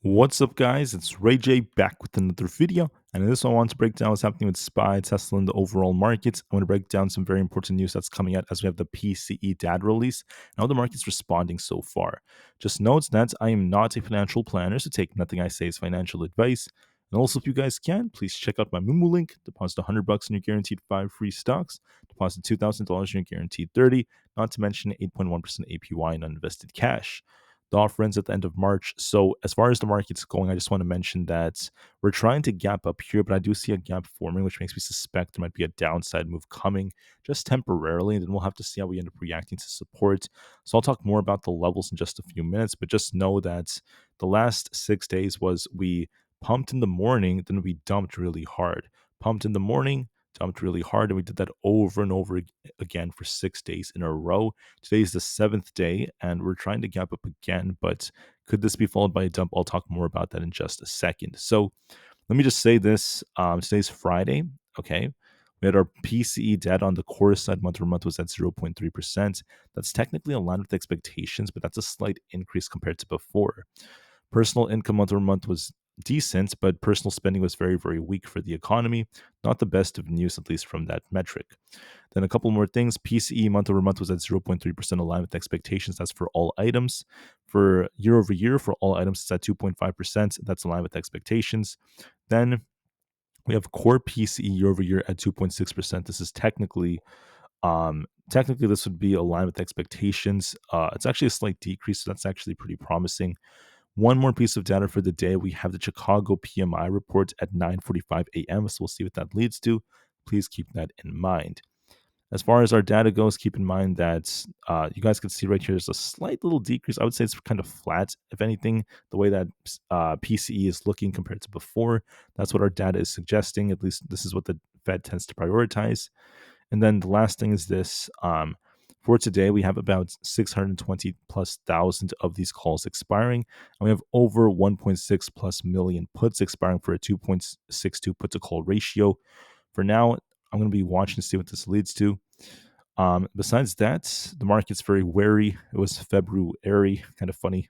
What's up, guys? It's Rey-Jay back with another video. And in this one, I want to break down what's happening with SPY, Tesla, and the overall markets. I want to break down some very important news that's coming out as we have the PCE data release and how the market's responding so far. Just note that I am not a financial planner, so take nothing I say as financial advice. And also, if you guys can, please check out my Moomoo link. Deposit $100 and you're guaranteed 5 free stocks. Deposit $2,000 and you're guaranteed 30, not to mention 8.1% APY in uninvested cash. The offer ends at the end of March. So as far as the market's going, I just want to mention that we're trying to gap up here, but I do see a gap forming, which makes me suspect there might be a downside move coming just temporarily, and then we'll have to see how we end up reacting to support. So I'll talk more about the levels in just a few minutes, but just know that the last 6 days was we pumped in the morning, then we dumped really hard. Pumped in the morning, dumped really hard, and we did that over and over again for 6 days in a row. Today is the 7th day, and we're trying to gap up again, but could this be followed by a dump? I'll talk more about that in just a second. So let me just say this. Today's Friday, okay? We had our PCE data on the core side month-over-month was at 0.3%. That's technically aligned with expectations, but that's a slight increase compared to before. Personal income month-over-month was decent, but personal spending was very, very weak for the economy. Not the best of news, at least from that metric. Then a couple more things. PCE month-over-month was at 0.3% aligned with expectations. That's for all items. For year-over-year, for all items, it's at 2.5%. That's aligned with expectations. Then we have core PCE year-over-year at 2.6%. This is technically this would be aligned with expectations. It's actually a slight decrease, so that's actually pretty promising. One more piece of data for the day. We have the Chicago PMI report at 9:45 a.m. So we'll see what that leads to. Please keep that in mind. As far as our data goes, keep in mind that you guys can see right here there's a slight little decrease. I would say it's kind of flat, if anything, the way that PCE is looking compared to before. That's what our data is suggesting. At least this is what the Fed tends to prioritize. And then the last thing is this. For today, we have about 620 plus thousand of these calls expiring, and we have over 1.6 plus million puts expiring for a 2.62 put to call ratio. For now, I'm going to be watching to see what this leads to. Besides that, the market's very wary. It was February, kind of funny.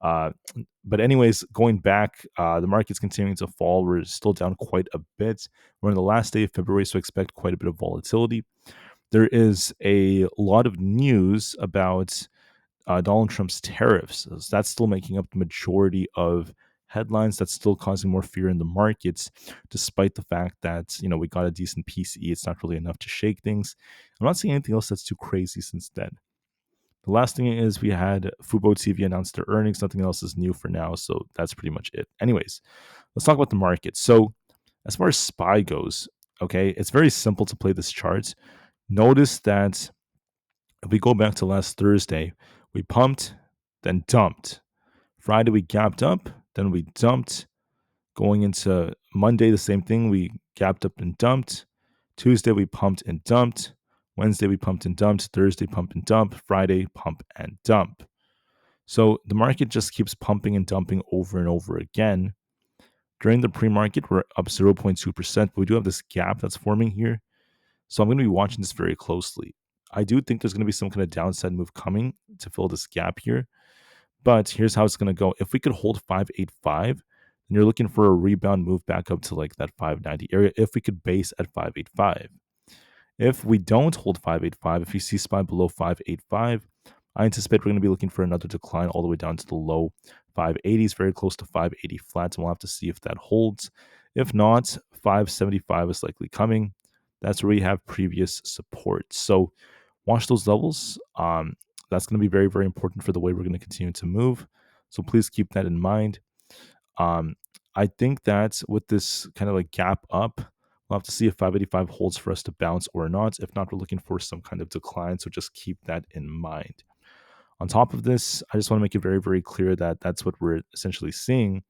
But anyways, going back, the market's continuing to fall. We're still down quite a bit. We're in the last day of February, so expect quite a bit of volatility. There is a lot of news about Donald Trump's tariffs. So that's still making up the majority of headlines. That's still causing more fear in the markets, despite the fact that we got a decent PCE. It's not really enough to shake things. I'm not seeing anything else that's too crazy since then. The last thing is we had Fubo TV announce their earnings. Nothing else is new for now, so that's pretty much it. Anyways, let's talk about the market. So as far as SPY goes, okay, it's very simple to play this chart. Notice that if we go back to last Thursday, we pumped, then dumped. Friday, we gapped up, then we dumped. Going into Monday, the same thing. We gapped up and dumped. Tuesday, we pumped and dumped. Wednesday, we pumped and dumped. Thursday, pump and dump. Friday, pump and dump. So the market just keeps pumping and dumping over and over again. During the pre-market, we're up 0.2%, but we do have this gap that's forming here. So I'm going to be watching this very closely. I do think there's going to be some kind of downside move coming to fill this gap here. But here's how it's going to go. If we could hold 585, then you're looking for a rebound move back up to like that 590 area if we could base at 585. If we don't hold 585, if you see SPY below 585, I anticipate we're going to be looking for another decline all the way down to the low 580s, very close to 580 flats, and we'll have to see if that holds. If not, 575 is likely coming. That's where we have previous support. So watch those levels. That's going to be very, very important for the way we're going to continue to move. So please keep that in mind. I think that with this kind of like gap up, we'll have to see if 585 holds for us to bounce or not. If not, we're looking for some kind of decline. So just keep that in mind. On top of this, I just want to make it very, very clear that that's what we're essentially seeing.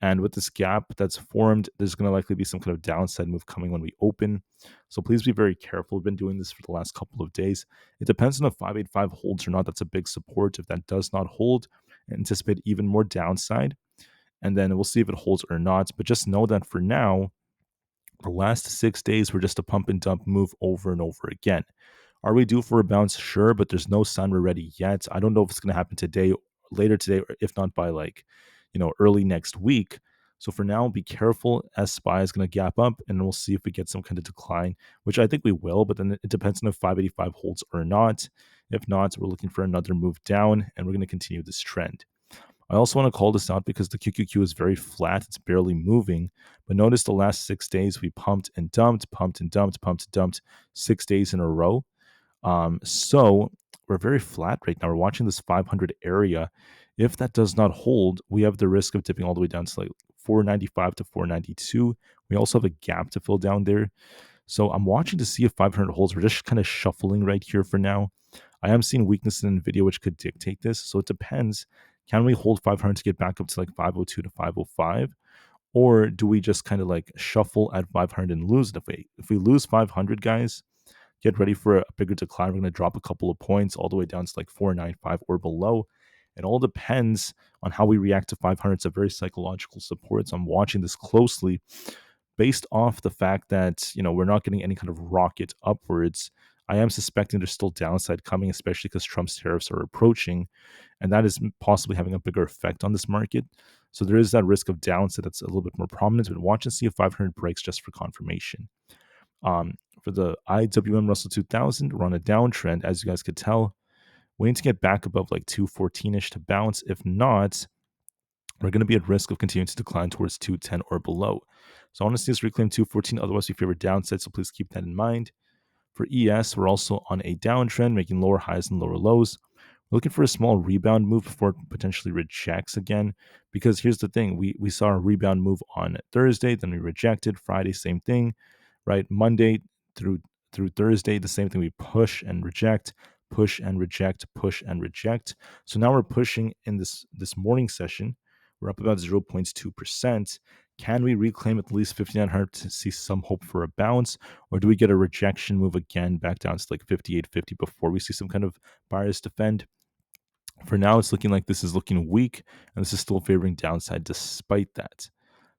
And with this gap that's formed, there's going to likely be some kind of downside move coming when we open. So please be very careful. We've been doing this for the last couple of days. It depends on if 585 holds or not. That's a big support. If that does not hold, anticipate even more downside. And then we'll see if it holds or not. But just know that for now, the last 6 days were just a pump and dump move over and over again. Are we due for a bounce? Sure, but there's no sign we're ready yet. I don't know if it's going to happen today, later today, or if not by like early next week. So for now, be careful as SPY is going to gap up, and we'll see if we get some kind of decline, which I think we will, but then it depends on if 585 holds or not. If not, we're looking for another move down, and we're going to continue this trend. I also want to call this out because the QQQ is very flat. It's barely moving. But notice the last 6 days, we pumped and dumped, pumped and dumped, pumped and dumped 6 days in a row. So we're very flat right now. We're watching this 500 area. If that does not hold, we have the risk of dipping all the way down to like 495 to 492. We also have a gap to fill down there. So I'm watching to see if 500 holds. We're just kind of shuffling right here for now. I am seeing weakness in Nvda, which could dictate this. So it depends. Can we hold 500 to get back up to like 502 to 505? Or do we just kind of like shuffle at 500 and lose it? If we lose 500, guys, get ready for a bigger decline. We're going to drop a couple of points all the way down to like 495 or below. It all depends on how we react to 500. It's a very psychological support. So I'm watching this closely based off the fact that, we're not getting any kind of rocket upwards. I am suspecting there's still downside coming, especially because Trump's tariffs are approaching, and that is possibly having a bigger effect on this market. So there is that risk of downside that's a little bit more prominent, but watch and see if 500 breaks just for confirmation. For the IWM Russell 2000, we're on a downtrend, as you guys could tell. We need to get back above like 214-ish to bounce. If not, we're going to be at risk of continuing to decline towards 210 or below. So I want to see us reclaim 214. Otherwise, we favor downside, so please keep that in mind. For ES, we're also on a downtrend, making lower highs and lower lows. We're looking for a small rebound move before it potentially rejects again. Because here's the thing, we saw a rebound move on Thursday, then we rejected. Friday, same thing, right? Monday through Thursday, the same thing. We push and reject, push and reject, push and reject. So now we're pushing in this morning session. We're up about 0.2%. Can we reclaim at least 5,900 to see some hope for a bounce? Or do we get a rejection move again back down to like 58.50 before we see some kind of buyers defend? For now, it's looking like this is looking weak, and this is still favoring downside despite that.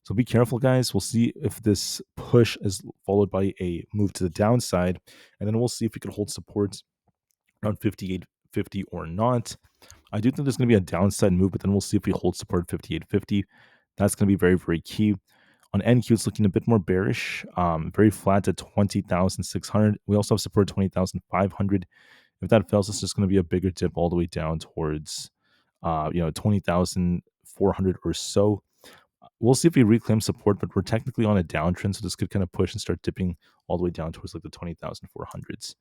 So be careful, guys. We'll see if this push is followed by a move to the downside, and then we'll see if we can hold support around 58.50 or not. I do think there's going to be a downside move, but then we'll see if we hold support at 58.50. That's going to be very, very key. On NQ, it's looking a bit more bearish, very flat at 20,600. We also have support 20,500. If that fails, it's just going to be a bigger dip all the way down towards, 20,400 or so. We'll see if we reclaim support, but we're technically on a downtrend, so this could kind of push and start dipping all the way down towards like the 20,400s.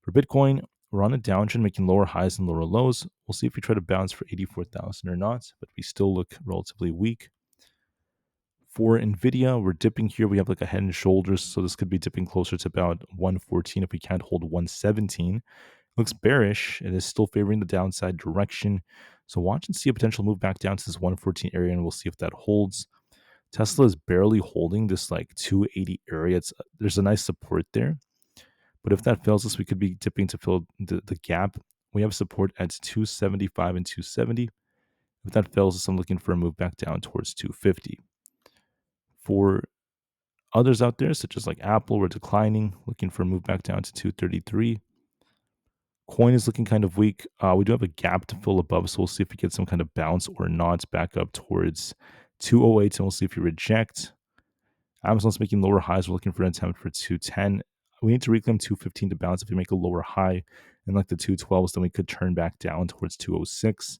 For Bitcoin, we're on a downtrend, making lower highs and lower lows. We'll see if we try to bounce for 84,000 or not, but we still look relatively weak. For Nvda, we're dipping here. We have like a head and shoulders, so this could be dipping closer to about 114 if we can't hold 117. Looks bearish. It is still favoring the downside direction. So watch and see a potential move back down to this 114 area, and we'll see if that holds. Tesla is barely holding this like 280 area. There's a nice support there. But if that fails us, we could be dipping to fill the gap. We have support at 275 and 270. If that fails us, I'm looking for a move back down towards 250. For others out there, such as like Apple, we're declining, looking for a move back down to 233. Coin is looking kind of weak. We do have a gap to fill above, so we'll see if we get some kind of bounce or not back up towards 208, and we'll see if we reject. Amazon's making lower highs. We're looking for an attempt for 210. We need to reclaim 215 to bounce. If we make a lower high in like the 212s, then we could turn back down towards 206.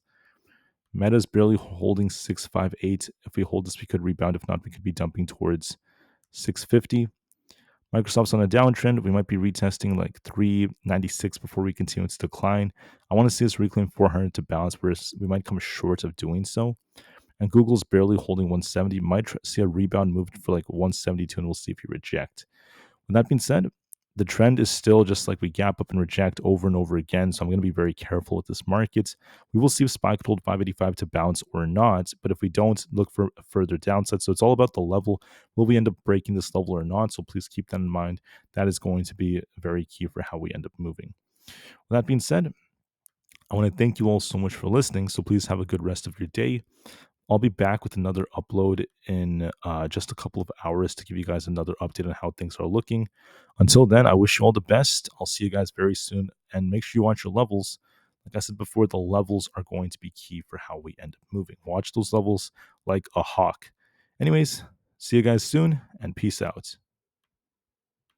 Meta's barely holding 658. If we hold this, we could rebound. If not, we could be dumping towards 650. Microsoft's on a downtrend. We might be retesting like 396 before we continue its decline. I want to see us reclaim 400 to balance, where we might come short of doing so. And Google's barely holding 170. Might see a rebound move for like 172, and we'll see if you reject. With that being said, the trend is still just like we gap up and reject over and over again. So I'm going to be very careful with this market. We will see if SPY could hold 585 to bounce or not. But if we don't, look for further downside. So it's all about the level. Will we end up breaking this level or not? So please keep that in mind. That is going to be very key for how we end up moving. With that being said, I want to thank you all so much for listening. So please have a good rest of your day. I'll be back with another upload in just a couple of hours to give you guys another update on how things are looking. Until then, I wish you all the best. I'll see you guys very soon, and make sure you watch your levels. Like I said before, the levels are going to be key for how we end up moving. Watch those levels like a hawk. Anyways, see you guys soon, and peace out.